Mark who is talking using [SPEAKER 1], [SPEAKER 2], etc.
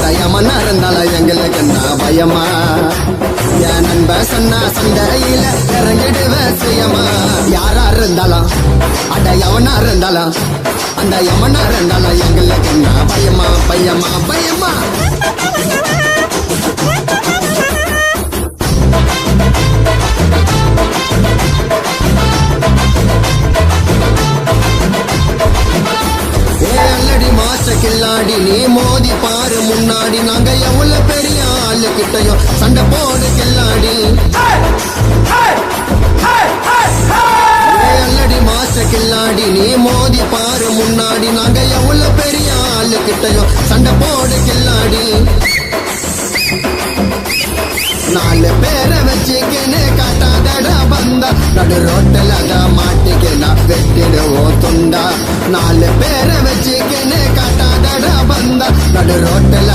[SPEAKER 1] அந்த யமனா இருந்தாலும் எங்களுக்கு என்ன பயமா என் நண்ப சொன்னா சண்டையில இறங்கிடுவ சுயமா யாரா இருந்தாலும் அட எவனா இருந்தாலும் அந்த யமனா இருந்தாலும் எங்களுக்கு என்ன பயமா பயமா பயமா கில்லாடி நீ மோதி பாரு முன்னாடி நாங்க எவ்வளவு பெரிய ஆளு கிட்டையும் சண்டை போடு கில்லாடி அல்லடி மாஸ்டர் கில்லாடி நீ மோதி பாரு முன்னாடி நாங்க எவ்வளவு பெரிய ஆளு கிட்டையும் சண்டை போடு கில்லாடி